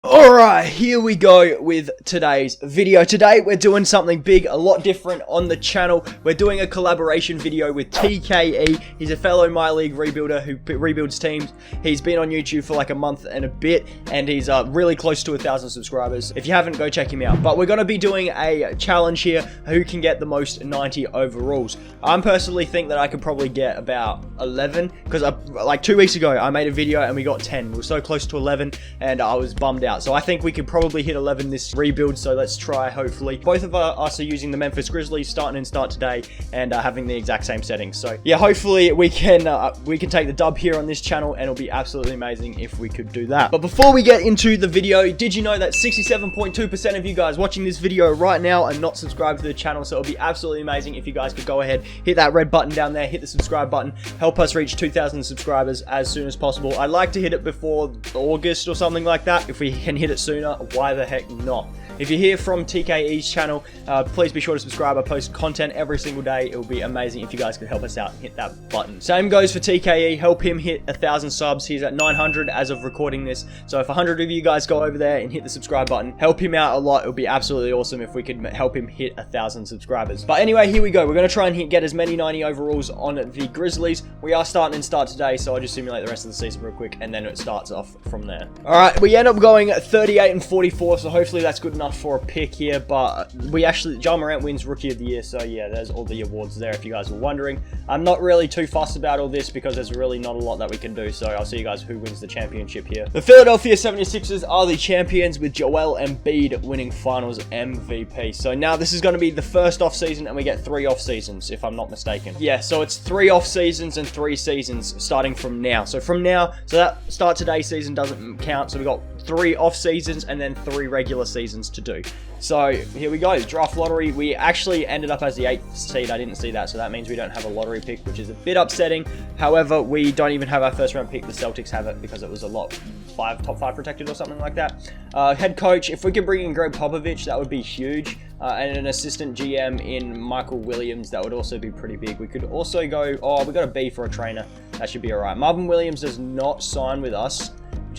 Alright, here we go with today's video. Today we're doing something big, a lot different on the channel. We're doing a collaboration video with TKE. He's a fellow MyLeague rebuilder who rebuilds teams. He's been on YouTube for like a month and a bit, and he's really close to 1,000 subscribers. If you haven't, go check him out. But we're going to be doing a challenge here, who can get the most 90 overalls. I personally think that I could probably get about 11, because like 2 weeks ago I made a video and we got 10. We were so close to 11 and I was bummed out. So I think we could probably hit 11 this rebuild, so let's try, hopefully. Both of us are using the Memphis Grizzlies, starting today, and having the exact same settings. So yeah, hopefully we can take the dub here on this channel, and it'll be absolutely amazing if we could do that. But before we get into the video, did you know that 67.2% of you guys watching this video right now are not subscribed to the channel? So it'll be absolutely amazing if you guys could go ahead, hit that red button down there, hit the subscribe button, help us reach 2,000 subscribers as soon as possible. I'd like to hit it before August or something like that. If we can hit it sooner, why the heck not? If you're here from TKE's channel, please be sure to subscribe. I post content every single day. It would be amazing if you guys could help us out and hit that button. Same goes for TKE. Help him hit 1,000 subs. He's at 900 as of recording this. So if 100 of you guys go over there and hit the subscribe button, help him out a lot. It would be absolutely awesome if we could help him hit 1,000 subscribers. But anyway, here we go. We're going to try and get as many 90 overalls on the Grizzlies. We are starting today, so I'll just simulate the rest of the season real quick, and then it starts off from there. All right, we end up going 38 and 44, so hopefully that's good enough for a pick here. But we actually, Ja Morant wins Rookie of the Year, so yeah, there's all the awards there if you guys were wondering. I'm not really too fussed about all this because there's really not a lot that we can do, so I'll see you guys who wins the championship here. The Philadelphia 76ers are the champions, with Joel Embiid winning Finals MVP. So now this is going to be the first off season, and we get 3 off seasons if I'm not mistaken. Yeah, so it's 3 off seasons and 3 seasons starting from now. So from now, so that start today season doesn't count, so we got 3 off seasons and then 3 regular seasons to do. So here we go, draft lottery. We actually ended up as the 8th seed. I didn't see that, so that means we don't have a lottery pick, which is a bit upsetting. However, we don't even have our first round pick. The Celtics have it because it was a lot top 5 protected or something like that. Head coach, if we could bring in Greg Popovich, that would be huge. And an assistant GM in Michael Williams, that would also be pretty big. We could also go, we got a B for a trainer. That should be all right. Marvin Williams does not sign with us.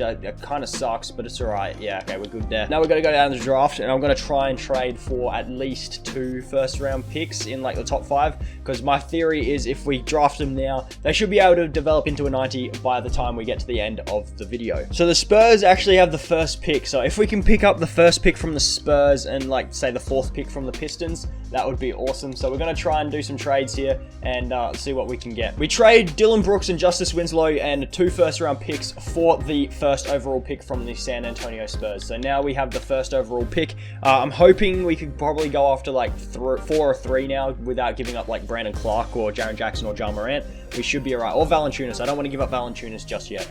It kind of sucks, but it's alright. Yeah, okay, we're good there. Now we're going to go down to the draft, and I'm going to try and trade for at least 2 first-round picks in like the top 5, because my theory is if we draft them now, they should be able to develop into a 90 by the time we get to the end of the video. So the Spurs actually have the first pick, so if we can pick up the first pick from the Spurs and like say the 4th pick from the Pistons, that would be awesome. So we're going to try and do some trades here and see what we can get. We trade Dylan Brooks and Justice Winslow and 2 first-round picks for the first overall pick from the San Antonio Spurs. So now we have the first overall pick. I'm hoping we could probably go after like 4 or 3 now without giving up like Brandon Clark or Jaren Jackson or Ja Morant. We should be alright. Or Valanciunas. I don't want to give up Valanciunas just yet.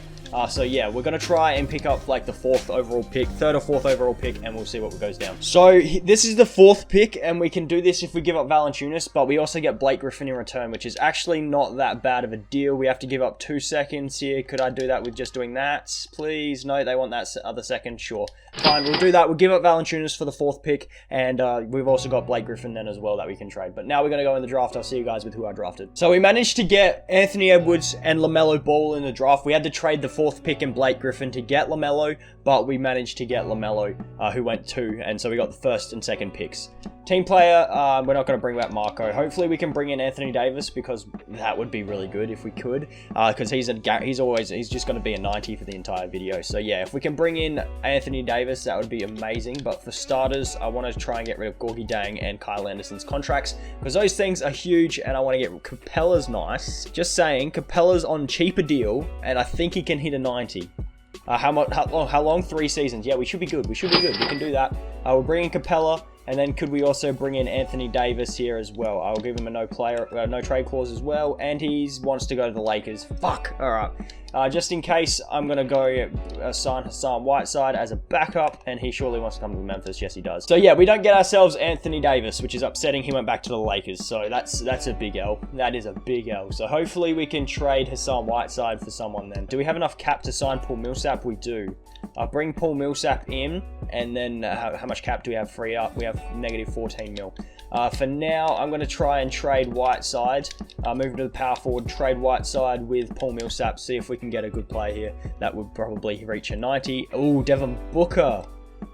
So yeah, we're going to try and pick up like the 4th overall pick, 3rd or 4th overall pick, and we'll see what goes down. So this is the 4th pick, and we can do this if we give up Valanciunas, but we also get Blake Griffin in return, which is actually not that bad of a deal. We have to give up 2 seconds here. Could I do that with just doing that? Please? No, they want that other second? Sure. Fine, we'll do that. We'll give up Valanciunas for the 4th pick, and we've also got Blake Griffin then as well that we can trade. But now we're going to go in the draft. I'll see you guys with who I drafted. So we managed to get Anthony Edwards and LaMelo Ball in the draft. We had to trade the 4th pick and Blake Griffin to get LaMelo, but we managed to get LaMelo, who went 2, and so we got the 1st and 2nd picks. Team player, we're not going to bring back Marco. Hopefully we can bring in Anthony Davis, because that would be really good if we could, because he's just going to be a 90 for the entire video. So yeah, if we can bring in Anthony Davis, that would be amazing. But for starters, I want to try and get rid of Gorgie Dang and Kyle Anderson's contracts, because those things are huge, and I want to get Capella's nice. Just saying, Capella's on cheaper deal, and I think he can hit a 90. How long? 3 seasons. Yeah, we should be good. We should be good. We can do that. We'll bring in Capella, and then could we also bring in Anthony Davis here as well? I'll give him a no trade clause as well, and he wants to go to the Lakers. Fuck. All right. Just in case, I'm going to go sign Hassan Whiteside as a backup, and he surely wants to come to Memphis. Yes, he does. So yeah, we don't get ourselves Anthony Davis, which is upsetting. He went back to the Lakers, so that's a big L. That is a big L. So hopefully we can trade Hassan Whiteside for someone then. Do we have enough cap to sign Paul Millsap? We do. Bring Paul Millsap in, and then how much cap do we have free up? We have negative 14 mil. For now, I'm going to try and trade Whiteside. Move to the power forward, trade Whiteside with Paul Millsap. See if we can get a good play here. That would probably reach a 90. Oh, Devin Booker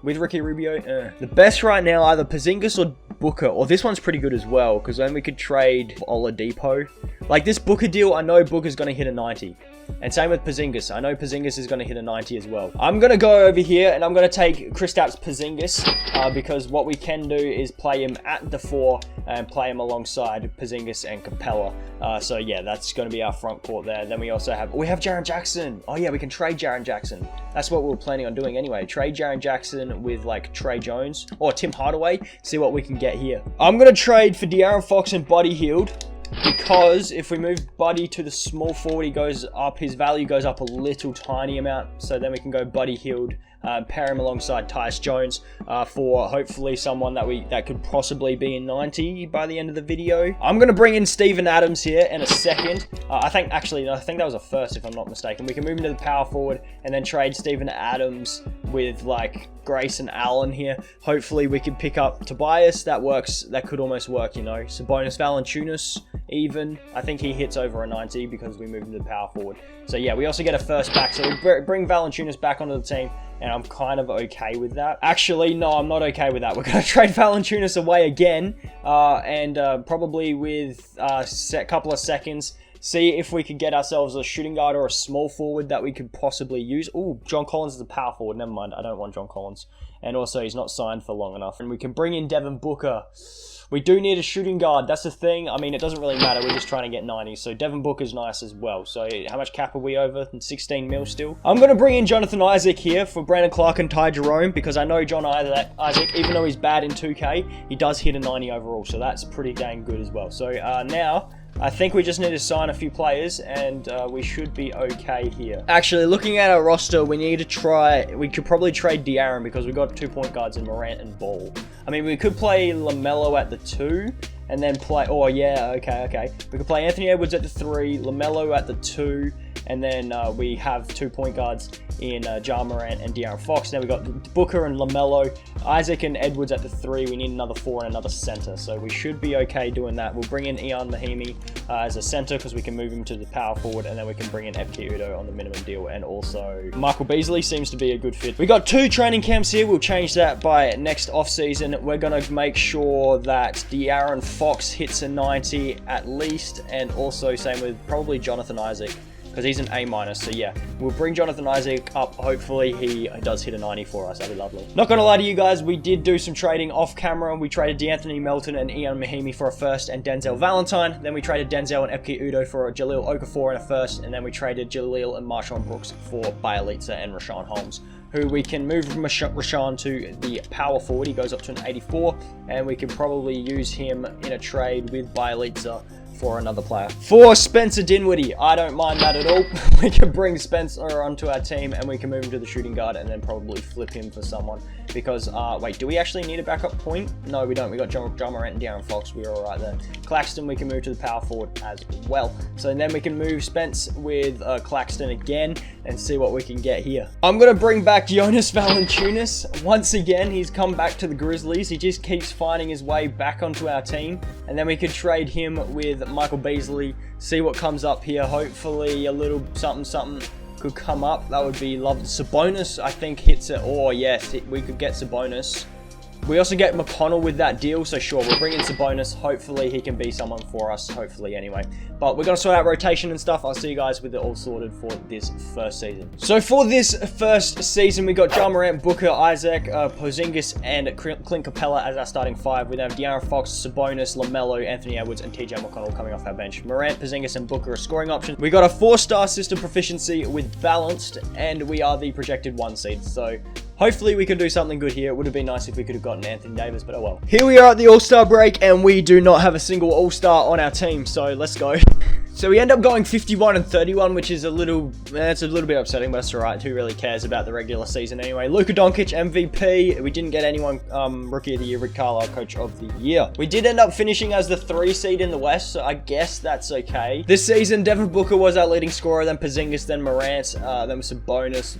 with Ricky Rubio. The best right now, either Porzingis or Booker. Or this one's pretty good as well, because then we could trade Oladipo. Like this Booker deal, I know Booker's going to hit a 90. And same with Porzingis. I know Porzingis is going to hit a 90 as well. I'm going to go over here and I'm going to take Kristaps Porzingis because what we can do is play him at the 4 and play him alongside Porzingis and Capella. So yeah, that's going to be our front court there. Then we also have Jaren Jackson. Oh yeah, we can trade Jaren Jackson. That's what we were planning on doing anyway. Trade Jaren Jackson with like Trey Jones or Tim Hardaway. See what we can get here. I'm going to trade for De'Aaron Fox and Buddy Hield. Because if we move Buddy to the small forward, he goes up, his value goes up a little tiny amount. So then we can go Buddy Hield, pair him alongside Tyus Jones for hopefully someone that could possibly be in 90 by the end of the video. I'm going to bring in Steven Adams here in a second. I think that was a first if I'm not mistaken. We can move into the power forward and then trade Steven Adams with like Grayson Allen here. Hopefully we can pick up Tobias. That works. That could almost work, you know. Sabonis Valanciunas even. I think he hits over a 90 because we moved into the power forward. So yeah, we also get a first back. So we bring Valanciunas back onto the team. And I'm kind of okay with that. Actually, no, I'm not okay with that. We're going to trade Valanciunas away again. And probably with a couple of seconds, see if we could get ourselves a shooting guard or a small forward that we could possibly use. Oh, John Collins is a power forward. Never mind. I don't want John Collins. And also, he's not signed for long enough. And we can bring in Devin Booker. We do need a shooting guard. That's the thing. I mean, it doesn't really matter. We're just trying to get 90. So Devin Booker's nice as well. So how much cap are we over? 16 mil still. I'm going to bring in Jonathan Isaac here for Brandon Clark and Ty Jerome because I know John Isaac, even though he's bad in 2K, he does hit a 90 overall. So that's pretty dang good as well. So now I think we just need to sign a few players and we should be okay here. Actually, looking at our roster, we could probably trade De'Aaron because we've got 2 point guards in Morant and Ball. I mean, we could play LaMelo at the 2 and then play, oh yeah, okay. We could play Anthony Edwards at the 3, LaMelo at the 2, and then we have 2 point guards in Ja Morant and De'Aaron Fox. Then we got Booker and LaMelo, Isaac and Edwards at the 3. We need another 4 and another center, so we should be okay doing that. We'll bring in Ian Mahimi as a center because we can move him to the power forward, and then we can bring in FK Udo on the minimum deal, and also Michael Beasley seems to be a good fit. We got 2 training camps here. We'll change that by next offseason. We're going to make sure that De'Aaron Fox hits a 90 at least, and also same with probably Jonathan Isaac, because he's an A-. So yeah, we'll bring Jonathan Isaac up. Hopefully he does hit a 90 for us. That'd be lovely. Not gonna lie to you guys, we did do some trading off camera. We traded DeAnthony Melton and Ian Mahimi for a first and Denzel Valentine. Then we traded Denzel and FK Udo for a Jahlil Okafor and a first. And then we traded Jahlil and Marshawn Brooks for Bielitsa and Rashawn Holmes, who we can move from Rashawn to the power forward. He goes up to an 84, and we can probably use him in a trade with Bielitsa for another player. For Spencer Dinwiddie, I don't mind that at all. We can bring Spencer onto our team and we can move him to the shooting guard and then probably flip him for someone because, wait, do we actually need a backup point? No, we don't. We got John Morant and De'Aaron Fox. We're all right there. Claxton, we can move to the power forward as well. So then we can move Spence with Claxton again and see what we can get here. I'm going to bring back Jonas Valanciunas. Once again, he's come back to the Grizzlies. He just keeps finding his way back onto our team. And then we could trade him with Michael Beasley, see what comes up here. Hopefully a little something could come up. That would be lovely. Sabonis, I think, hits it. Oh, yes, we could get Sabonis. We also get McConnell with that deal, so sure, we'll bring in Sabonis. Hopefully he can be someone for us, hopefully anyway. But we're going to sort out rotation and stuff. I'll see you guys with it all sorted for this first season. So for this first season, we got Ja Morant, Booker, Isaac, Porzingis, and Clint Capella as our starting 5. We then have De'Aaron Fox, Sabonis, LaMelo, Anthony Edwards, and TJ McConnell coming off our bench. Morant, Porzingis, and Booker are scoring options. We got a 4-star system proficiency with balanced, and we are the projected 1 seed. So hopefully we can do something good here. It would have been nice if we could have gotten Anthony Davis, but oh well. Here we are at the All-Star break, and we do not have a single All-Star on our team, so let's go. So we end up going 51 and 31, which is it's a little bit upsetting, but it's alright. Who really cares about the regular season anyway? Luka Doncic, MVP. We didn't get anyone Rookie of the Year, Rick Carlisle, Coach of the Year. We did end up finishing as the 3 seed in the West, so I guess that's okay. This season, Devin Booker was our leading scorer, then Porzingis, then Morant, then Sabonis,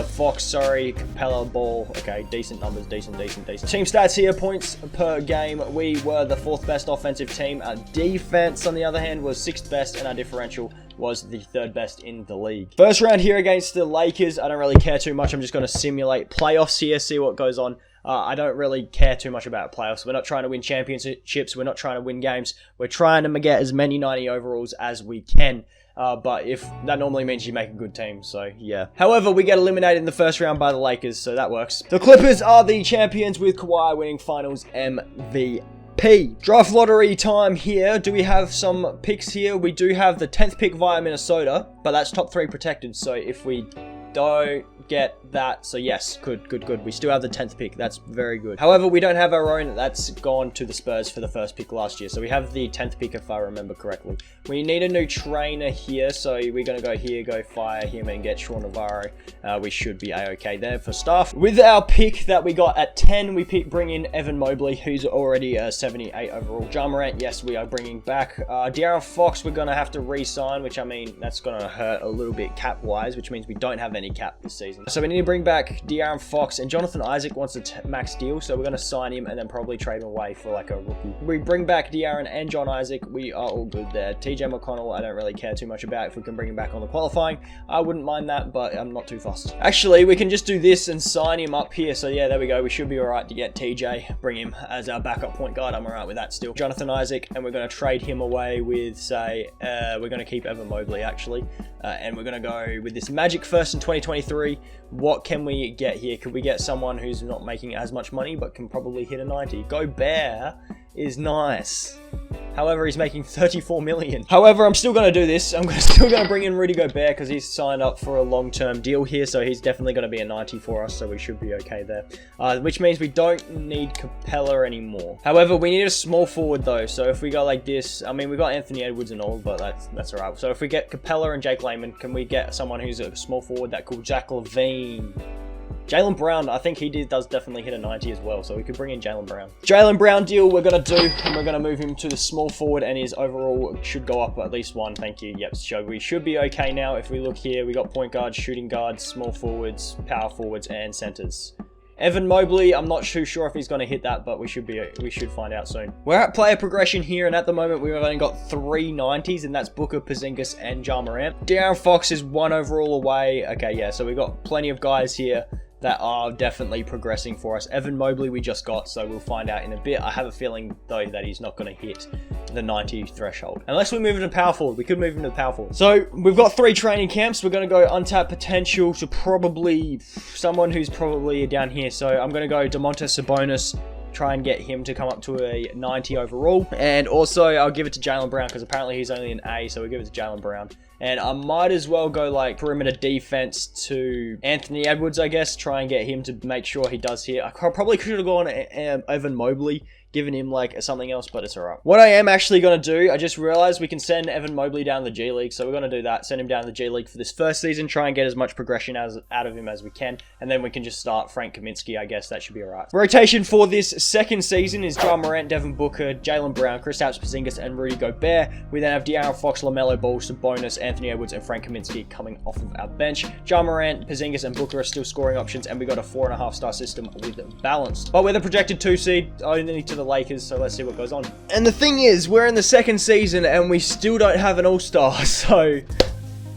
Fox, Capella, Ball. Okay, decent numbers, decent. Team stats here, points per game. We were the 4th best offensive team. Our defense, on the other hand, was 6th best, and our differential was the 3rd best in the league. First round here against the Lakers. I don't really care too much. I'm just going to simulate playoffs here, see what goes on. I don't really care too much about playoffs. We're not trying to win championships. We're not trying to win games. We're trying to get as many 90 overalls as we can. But if that normally means you make a good team, so yeah. However, we get eliminated in the first round by the Lakers, so that works. The Clippers are the champions with Kawhi winning Finals MVP. Draft lottery time here. Do we have some picks here? We do have the 10th pick via Minnesota, but that's top 3 protected. So if we don't get that, so yes, good. We still have the 10th pick. That's very good. However, we don't have our own. That's gone to the Spurs for the first pick last year. So we have the 10th pick if I remember correctly. We need a new trainer here, so we're going to go here, go fire him and get Sean Navarro. We should be a-okay there for staff. With our pick that we got at 10, we bring in Evan Mobley, who's already a 78 overall. Ja Morant, yes, we are bringing back. De'Aaron Fox, we're going to have to re-sign, which I mean, that's going to hurt a little bit cap-wise, which means we don't have any cap this season. So we need to bring back De'Aaron Fox, and Jonathan Isaac wants a max deal, so we're going to sign him and then probably trade him away for like a rookie. We bring back De'Aaron and John Isaac. We are all good there. TJ McConnell, I don't really care too much about. If we can bring him back on the qualifying, I wouldn't mind that, but I'm not too fussed. Actually, we can just do this and sign him up here. So yeah, there we go. We should be all right to get TJ, bring him as our backup point guard. I'm all right with that still. Jonathan Isaac, and we're going to trade him away with, say, we're going to keep Evan Mobley actually, and we're going to go with this Magic first in 2023. What can we get here? Could we get someone who's not making as much money but can probably hit a 90? Gobert is nice. However, he's making 34 million. However, I'm still going to do this. I'm still going to bring in Rudy Gobert because he's signed up for a long-term deal here, so he's definitely going to be a 90 for us, so we should be okay there. Which means we don't need Capella anymore. However, we need a small forward though, so if we go like this, I mean, we got Anthony Edwards and all, but that's alright. So if we get Capella and Jake Layman, can we get someone who's a small forward that called Jack LaVine? Jaylen Brown, I think he does definitely hit a 90 as well, so we could bring in Jaylen Brown. Jaylen Brown deal we're going to do, and we're going to move him to the small forward, and his overall should go up at least 1, thank you. Yep, so we should be okay now. If we look here, we got point guards, shooting guards, small forwards, power forwards, and centers. Evan Mobley, I'm not too sure if he's going to hit that, but we should find out soon. We're at player progression here, and at the moment we've only got 3 90s, and that's Booker, Porzingis, and Ja Morant. De'Aaron Fox is 1 overall away. Okay, yeah, so we've got plenty of guys here that are definitely progressing for us. Evan Mobley we just got, so we'll find out in a bit. I have a feeling, though, that he's not going to hit the 90 threshold. Unless we move him to power forward. We could move him to power forward. So, we've got 3 training camps. We're going to go untapped potential to probably someone who's probably down here. So, I'm going to go Domantas Sabonis, try and get him to come up to a 90 overall. And also, I'll give it to Jaylen Brown, because apparently he's only an A, so we'll give it to Jaylen Brown. And I might as well go like perimeter defense to Anthony Edwards, I guess. Try and get him to make sure he does here. I probably could have gone Evan Mobley, given him like something else, but it's alright. What I am actually going to do, I just realized we can send Evan Mobley down the G League, so we're going to do that. Send him down the G League for this first season, try and get as much progression out of him as we can, and then we can just start Frank Kaminsky, I guess. That should be alright. Rotation for this second season is Ja Morant, Devin Booker, Jaylen Brown, Kristaps Porzingis, and Rudy Gobert. We then have De'Aaron Fox, LaMelo Ball, Sabonis, Anthony Edwards, and Frank Kaminsky coming off of our bench. Ja Morant, Porzingis, and Booker are still scoring options, and we got a 4.5-star system with balanced. But we're the projected 2 seed, only to the Lakers, so let's see what goes on. And the thing is, we're in the second season and we still don't have an all-star, so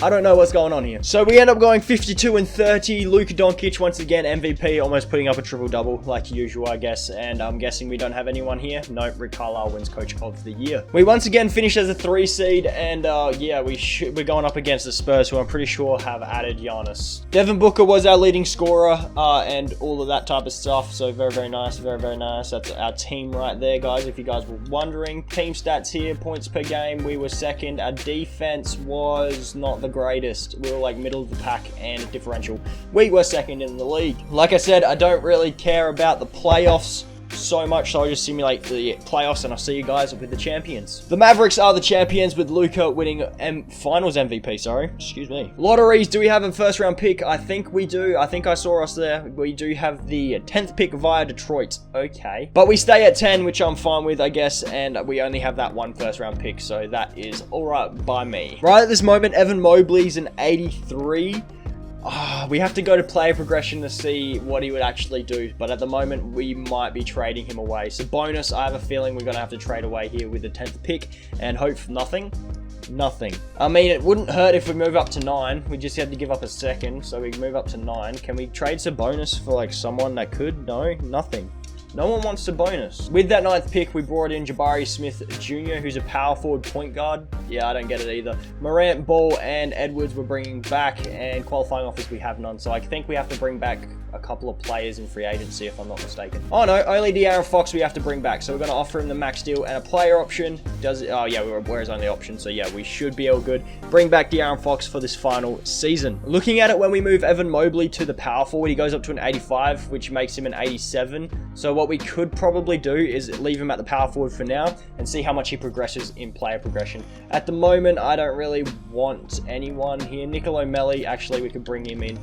I don't know what's going on here. So we end up going 52 and 30. Luka Doncic, once again, MVP, almost putting up a triple-double like usual, I guess. And I'm guessing we don't have anyone here. No, Rick Carlisle wins Coach of the Year. We once again finish as a 3 seed, and yeah, we're going up against the Spurs, who I'm pretty sure have added Giannis. Devin Booker was our leading scorer, and all of that type of stuff. So very, very nice, very, very nice. That's our team right there, guys, if you guys were wondering. Team stats here, points per game, we were second. Our defense was not the greatest. We were like middle of the pack, and differential, we were second in the league. Like I said, I don't really care about the playoffs, so much, so I'll just simulate the playoffs and I'll see you guys with the champions. The Mavericks are the champions with Luka winning Finals MVP, sorry. Excuse me. Lotteries, do we have a first round pick? I think we do. I think I saw us there. We do have the 10th pick via Detroit. Okay. But we stay at 10, which I'm fine with, I guess, and we only have that one first round pick, so that is alright by me. Right at this moment, Evan Mobley's an 83. We have to go to player progression to see what he would actually do, but at the moment we might be trading him away. So bonus, I have a feeling we're going to have to trade away here with the 10th pick and hope for nothing. Nothing. I mean, it wouldn't hurt if we move up to 9. We just had to give up a second, so we move up to 9. Can we trade Sabonis for like someone that could? No, nothing. No one wants Sabonis. With that 9th pick, we brought in Jabari Smith Jr., who's a power forward point guard. Yeah, I don't get it either. Morant, Ball, and Edwards we're bringing back, and qualifying offers we have none. So I think we have to bring back a couple of players in free agency, if I'm not mistaken. Oh no, only De'Aaron Fox we have to bring back. So we're going to offer him the max deal and a player option. Oh yeah, we're his only option. So yeah, we should be all good. Bring back De'Aaron Fox for this final season. Looking at it, when we move Evan Mobley to the power forward, he goes up to an 85, which makes him an 87. So what we could probably do is leave him at the power forward for now and see how much he progresses in player progression. At the moment, I don't really want anyone here. Nicolo Melli, actually, we could bring him in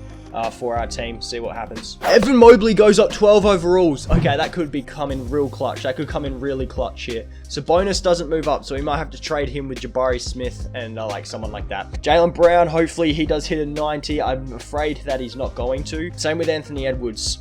for our team, see what happens. Evan Mobley goes up 12 overalls. Okay, that could be coming real clutch. That could come in really clutch here. So bonus doesn't move up, so we might have to trade him with Jabari Smith and like someone like that. Jaylen Brown, hopefully he does hit a 90. I'm afraid that he's not going to. Same with Anthony Edwards.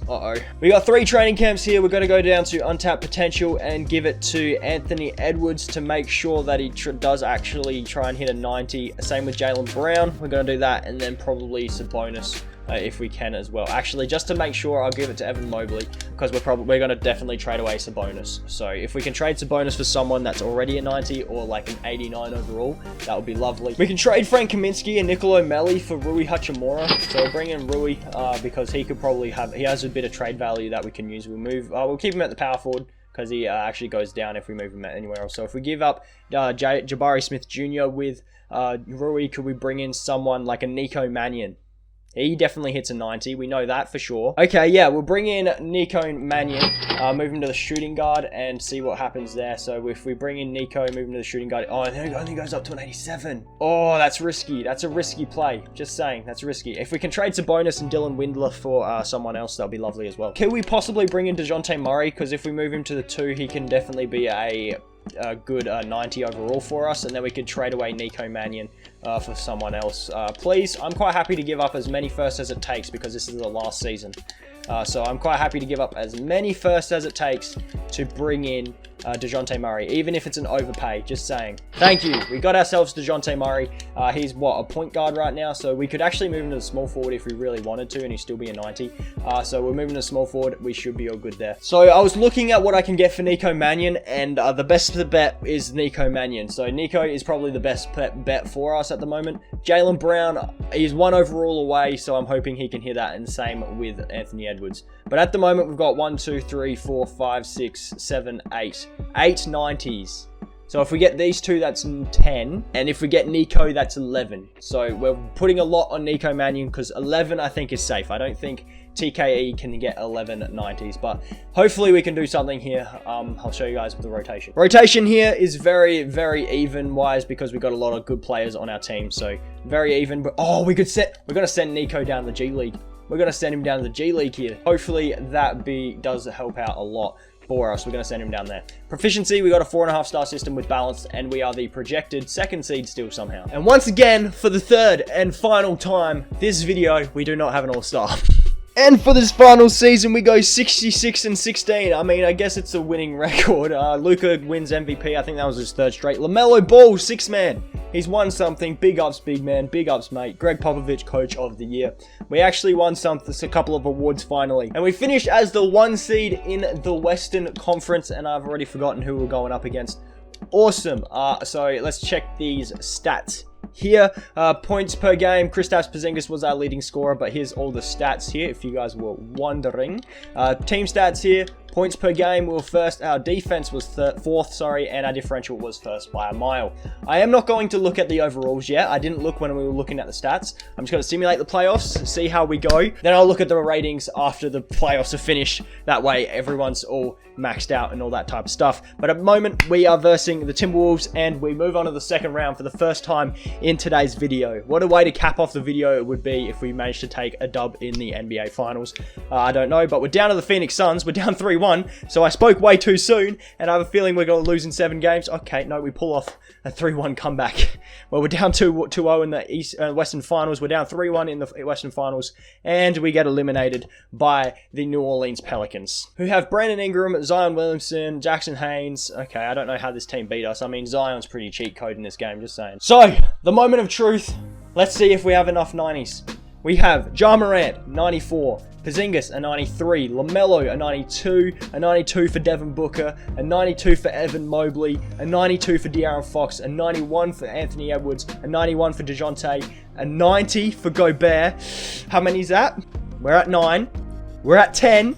We got 3 training camps here. We're going to go down to untapped potential and give it to Anthony Edwards to make sure that he does actually try and hit a 90. Same with Jaylen Brown. We're going to do that, and then probably Sabonis if we can as well. Actually, just to make sure, I'll give it to Evan Mobley because we're going to definitely trade away Sabonis. So if we can trade Sabonis for someone that's already a 90 or like an 89 overall, that would be lovely. We can trade Frank Kaminsky and Nicolo Melli for Rui Hachimura. So we'll bring in Rui because he could probably he has a bit of trade value that we can use. We'll keep him at the power forward because he actually goes down if we move him anywhere else. So if we give up Jabari Smith Jr. with Rui, could we bring in someone like a Nico Mannion? He definitely hits a 90. We know that for sure. Okay, yeah, we'll bring in Nico Mannion, move him to the shooting guard, and see what happens there. So if we bring in Nico, move him to the shooting guard. Oh, it only goes up to an 87. Oh, that's risky. That's a risky play. Just saying, that's risky. If we can trade Sabonis and Dylan Windler for someone else, that'll be lovely as well. Can we possibly bring in DeJounte Murray? Because if we move him to the 2, he can definitely be a good 90 overall for us, and then we could trade away Nico Mannion for someone else. Please, I'm quite happy to give up as many firsts as it takes because this is the last season. So I'm quite happy to give up as many firsts as it takes to bring in DeJounte Murray, even if it's an overpay, just saying. Thank you. We got ourselves DeJounte Murray. He's, a point guard right now, so we could actually move him to the small forward if we really wanted to, and he'd still be a 90. So we're moving to small forward. We should be all good there. So I was looking at what I can get for Nico Mannion, and the best bet is Nico Mannion. So Nico is probably the best bet for us at the moment. Jaylen Brown, he's 1 overall away, so I'm hoping he can hit that, and same with Anthony Edwards. But at the moment, we've got 1, 2, 3, 4, 5, 6, 7, 8. 8 90s. So if we get these 2, that's 10. And if we get Nico, that's 11. So we're putting a lot on Nico Mannion because 11, I think, is safe. I don't think TKE can get 11 90s, but hopefully we can do something here. I'll show you guys with the rotation. Rotation here is very, very even wise because we've got a lot of good players on our team. So very even. But we're going to send Nico down to the G League. We're going to send him down to the G League here. Hopefully that does help out a lot for us. We're going to send him down there. Proficiency, we got a 4.5-star system with balance, and we are the projected 2nd seed still somehow. And once again, for the 3rd and final time, this video, we do not have an all-star. And for this final season, we go 66-16. I mean, I guess it's a winning record. Luka wins MVP. I think that was his 3rd straight. LaMelo Ball, 6-man. He's won something. Big ups, big man. Big ups, mate. Greg Popovich, Coach of the Year. We actually won a couple of awards finally. And we finished as the 1 seed in the Western Conference. And I've already forgotten who we're going up against. Awesome. So let's check these stats here. Points per game, Kristaps Porzingis was our leading scorer, but here's all the stats here if you guys were wondering. Team stats here, Points per game, we were first. Our defense was fourth, sorry, and our differential was first by a mile. I am not going to look at the overalls yet. I didn't look when we were looking at the stats. I'm just going to simulate the playoffs, see how we go. Then I'll look at the ratings after the playoffs are finished. That way, everyone's all maxed out and all that type of stuff. But at the moment, we are versing the Timberwolves, and we move on to the second round for the first time in today's video. What a way to cap off the video it would be if we managed to take a dub in the NBA Finals. I don't know, but we're down to the Phoenix Suns. We're down 3-1, so I spoke way too soon, and I have a feeling we're going to lose in 7 games. Okay, no, we pull off a 3-1 comeback. Well, we're down 2-0 in the Western Finals. We're down 3-1 in the Western Finals, and we get eliminated by the New Orleans Pelicans, who have Brandon Ingram, Zion Williamson, Jackson Haynes. Okay, I don't know how this team beat us. I mean, Zion's pretty cheat code in this game, just saying. So, the moment of truth. Let's see if we have enough 90s. We have Ja Morant, 94. Porzingis, a 93. LaMelo, a 92. A 92 for Devin Booker. A 92 for Evan Mobley. A 92 for De'Aaron Fox. A 91 for Anthony Edwards. A 91 for DeJounte. A 90 for Gobert. How many is that? We're at 9. We're at 10.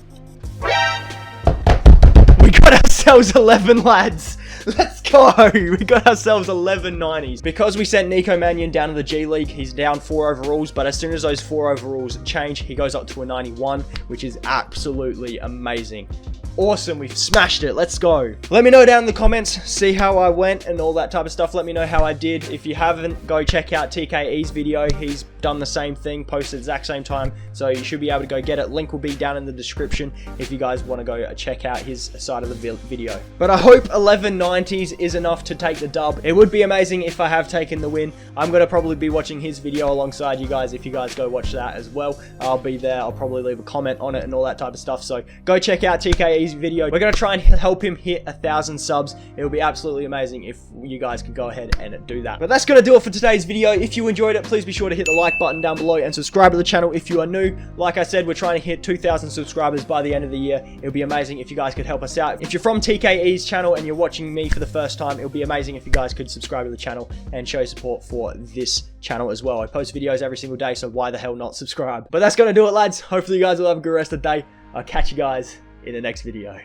We got ourselves 11, lads. Let's go. We got ourselves 11 90s. Because we sent Nico Mannion down to the G League, he's down 4 overalls, but as soon as those 4 overalls change, he goes up to a 91, which is absolutely amazing. Awesome, we've smashed it. Let's go. Let me know down in the comments, see how I went and all that type of stuff. Let me know how I did. If you haven't, go check out TKE's video. He's done the same thing, posted at the exact same time, so you should be able to go get it. Link will be down in the description if you guys want to go check out his side of the video. But I hope 11 90s is enough to take the dub. It would be amazing if I have taken the win. I'm going to probably be watching his video alongside you guys. If you guys go watch that as well, I'll be there. I'll probably leave a comment on it and all that type of stuff, so go check out TKE's video. We're going to try and help him hit 1,000 subs. It would be absolutely amazing if you guys could go ahead and do that. But that's going to do it for today's video. If you enjoyed it, please be sure to hit the like button down below and subscribe to the channel if you are new. Like I said, we're trying to hit 2,000 subscribers by the end of the year. It would be amazing if you guys could help us out. If you're from TKE's channel and you're watching me for the first time, it would be amazing if you guys could subscribe to the channel and show support for this channel as well. I post videos every single day, so why the hell not subscribe? But that's going to do it, lads. Hopefully you guys will have a good rest of the day. I'll catch you guys in the next video.